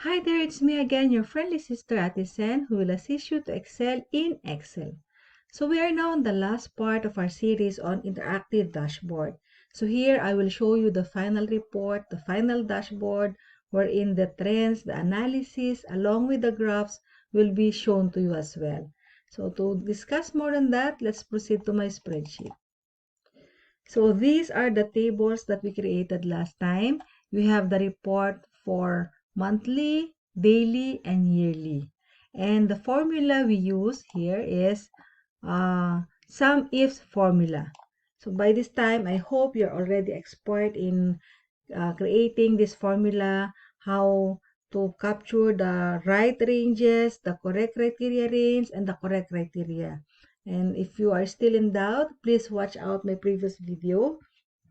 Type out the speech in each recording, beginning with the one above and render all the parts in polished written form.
Hi there, it's me again, your friendly sister Atisen, who will assist you to excel in Excel. So we are now on the last part of our series on interactive dashboard. So here I will show you the final report, the final dashboard, wherein the trends, the analysis, along with the graphs will be shown to you as well. So to discuss more on that, let's proceed to my spreadsheet. So these are the tables that we created last time. We have the report for monthly, daily, and yearly. And the formula we use here is sum ifs formula. So by this time, I hope you're already expert in creating this formula, how to capture the right ranges, the correct criteria range, and the correct criteria. And if you are still in doubt, please watch out my previous video.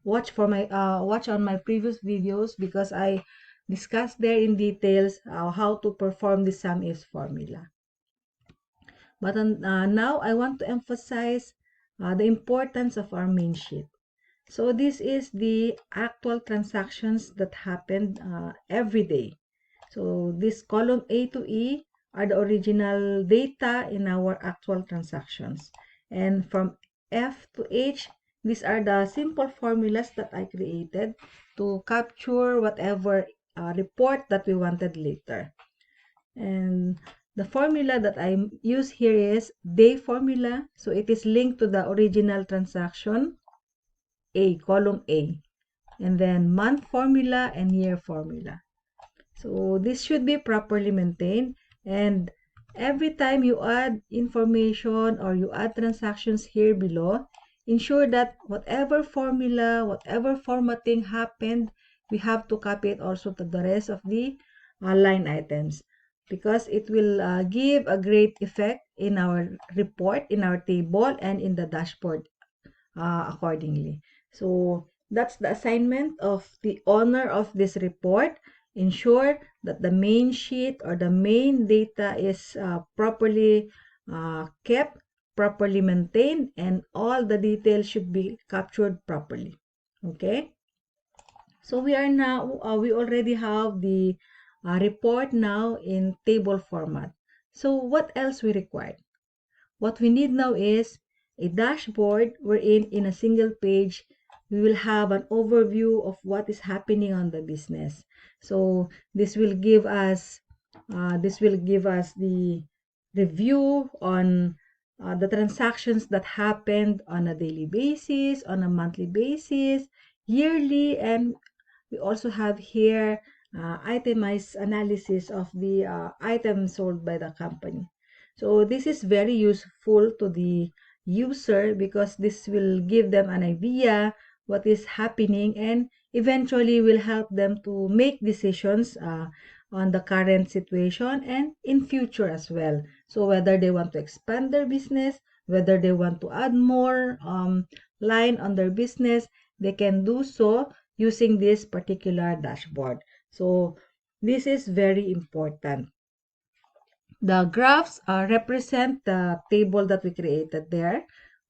Watch on my previous videos because I discussed there in details how to perform the sum is formula. But now I want to emphasize the importance of our main sheet. So this is the actual transactions that happened every day. So this column A to E are the original data in our actual transactions. And from F to H, these are the simple formulas that I created to capture whatever report that we wanted later. And the formula that I use here is day formula. So it is linked to the original transaction, column A. And then month formula and year formula. So this should be properly maintained, and every time you add information or you add transactions here below, ensure that whatever formula, whatever formatting happened, we have to copy it also to the rest of the line items, because it will give a great effect in our report, in our table, and in the dashboard accordingly. So that's the assignment of the owner of this report. Ensure that the main sheet or the main data is properly kept, properly maintained, and all the details should be captured properly. Okay. So we are now, we already have the report now in table format. So what else we require? What we need now is a dashboard wherein in a single page, we will have an overview of what is happening on the business. So this will give us the review on the transactions that happened on a daily basis, on a monthly basis, yearly, and we also have here itemized analysis of the items sold by the company. So this is very useful to the user because this will give them an idea what is happening and eventually will help them to make decisions on the current situation and in future as well. So whether they want to expand their business, whether they want to add more line on their business, they can do so using this particular dashboard. So this is very important. The graphs represent the table that we created there.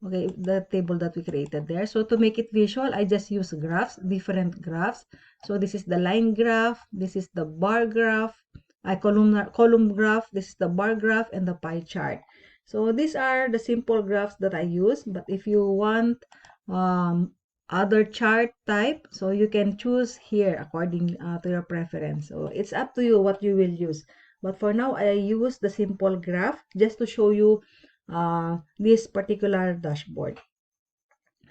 Okay, the table that we created there. So to make it visual, I just use graphs, different graphs. So this is the line graph, this is the bar graph, column graph, this is the bar graph, and the pie chart. So these are the simple graphs that I use. But if you want other chart type, so you can choose here according to your preference. So it's up to you what you will use. But for now, I use the simple graph just to show you this particular dashboard.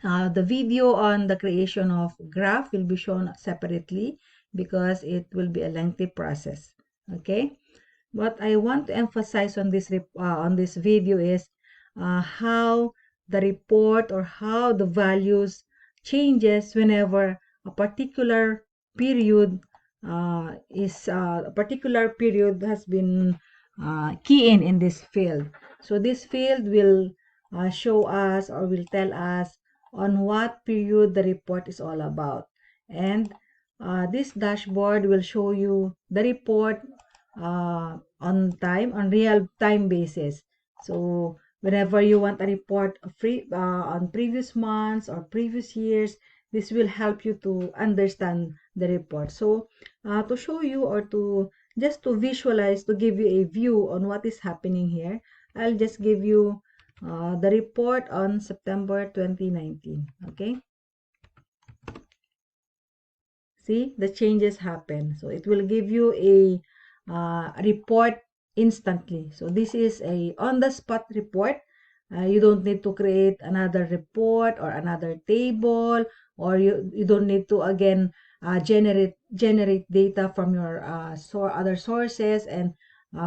The video on the creation of graph will be shown separately because it will be a lengthy process. Okay. What I want to emphasize on this video is how the report or how the values changes whenever a particular period a particular period has been key in this field. So this field will show us or will tell us on what period the report is all about. And this dashboard will show you the report on real time basis. So whenever you want a report on previous months or previous years, this will help you to understand the report. So to show you or to just to visualize, to give you a view on what is happening here, I'll just give you the report on September 2019. Okay. See, the changes happen. So it will give you a report instantly. So this is a on-the-spot report. You don't need to create another report or another table, or you don't need to again generate data from your other sources and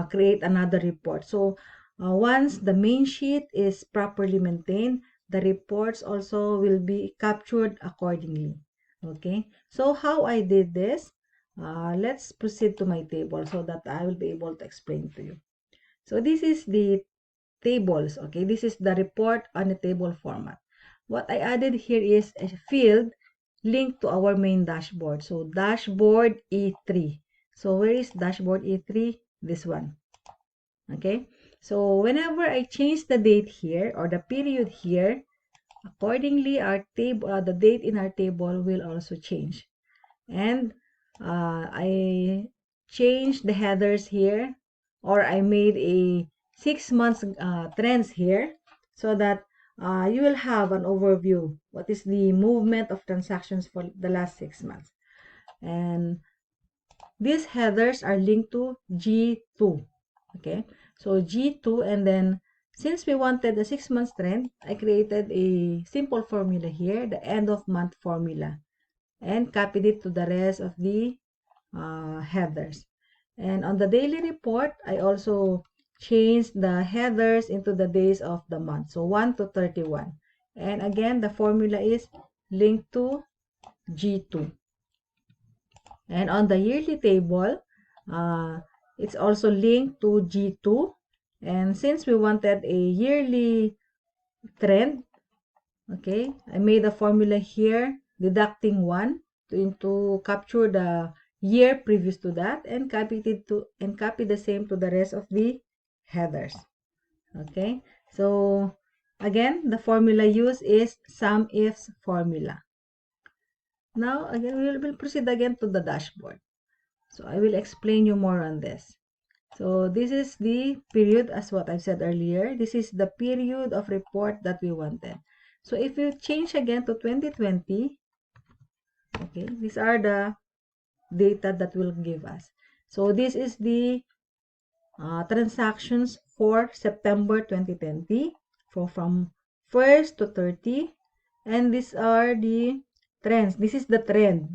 create another report. So once the main sheet is properly maintained, the reports also will be captured accordingly. Okay, so how I did this, let's proceed to my table so that I will be able to explain to you. So this is the tables. Okay, this is the report on a table format. What I added here is a field linked to our main dashboard. So dashboard E3. So where is dashboard E3? This one. Okay, so whenever I change the date here or the period here, accordingly our table, the date in our table will also change. And I changed the headers here, or I made a 6 months trends here, so that you will have an overview what is the movement of transactions for the last 6 months. And these headers are linked to G2. Okay, so G2, and then since we wanted the 6 months trend, I created a simple formula here, the end of month formula, and copied it to the rest of the headers. And on the daily report, I also changed the headers into the days of the month, so 1 to 31. And again, the formula is linked to G2. And on the yearly table, it's also linked to G2. And since we wanted a yearly trend, okay, I made a formula here, deducting 1 to capture the year previous to that, and copy the same to the rest of the headers. Okay, so again, the formula used is sum ifs formula. Now again, we'll proceed again to the dashboard. So I will explain you more on this. So this is the period, as what I said earlier. This is the period of report that we wanted. So if you change again to 2020, okay, these are the data that will give us. So this is the transactions for September 2020, from 1st to 30. And these are the trends. This is the trend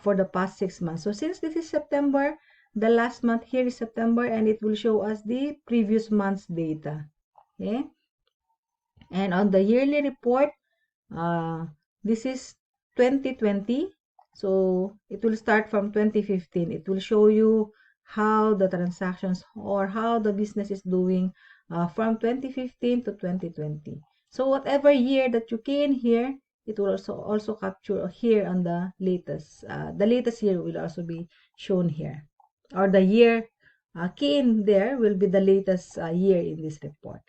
for the past 6 months. So since this is September, the last month here is September, and it will show us the previous month's data. Okay. And on the yearly report, this is 2020. So it will start from 2015. It will show you how the transactions or how the business is doing from 2015 to 2020. So whatever year that you key in here, it will also capture here on the latest. The latest year will also be shown here, or the year key in there will be the latest year in this report.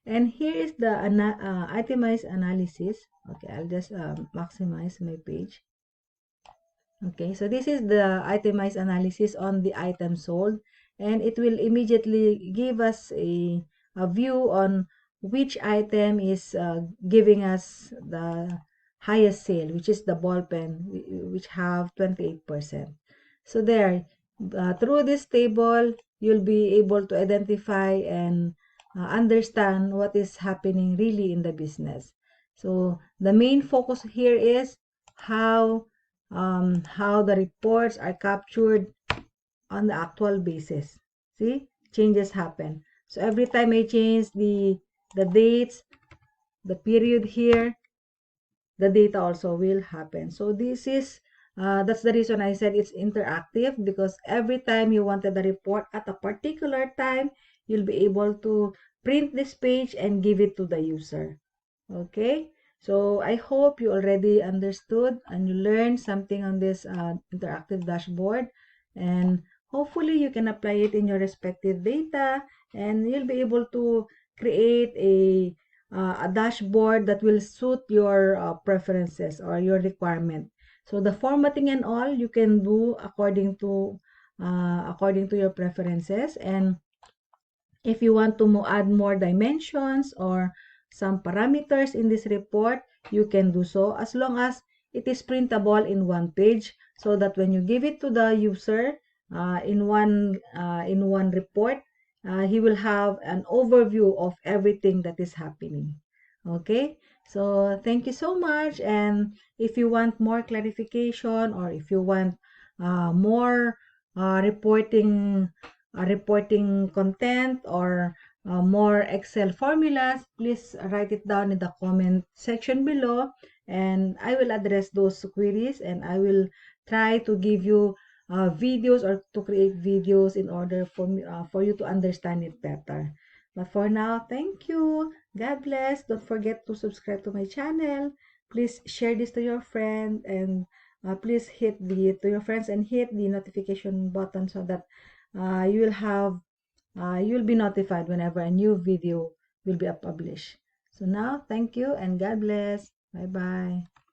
And here is the itemized analysis. Okay, I'll just maximize my page. Okay, so this is the itemized analysis on the item sold, and it will immediately give us a view on which item is giving us the highest sale, which is the ball pen, which have 28%. So there, through this table, you'll be able to identify and understand what is happening really in the business. So the main focus here is how the reports are captured on the actual basis. See, changes happen. So every time I change the dates, the period here, the data also will happen. So this is that's the reason I said it's interactive, because every time you wanted the report at a particular time, you'll be able to print this page and give it to the user. Okay, so I hope you already understood and you learned something on this interactive dashboard, and hopefully you can apply it in your respective data, and you'll be able to create a dashboard that will suit your preferences or your requirement. So the formatting and all you can do according to according to your preferences. And if you want to add more dimensions or some parameters in this report, you can do so as long as it is printable in one page, so that when you give it to the user in one report, he will have an overview of everything that is happening. Okay, so thank you so much. And if you want more clarification, or if you want more reporting content, or more Excel formulas, please write it down in the comment section below, and I will address those queries, and I will try to give you videos, or to create videos in order for you to understand it better. But for now, thank you. God bless. Don't forget to subscribe to my channel. Please share this to your friend, and please hit to your friends, and hit the notification button, so that you'll be notified whenever a new video will be published. So now, thank you and God bless. Bye bye.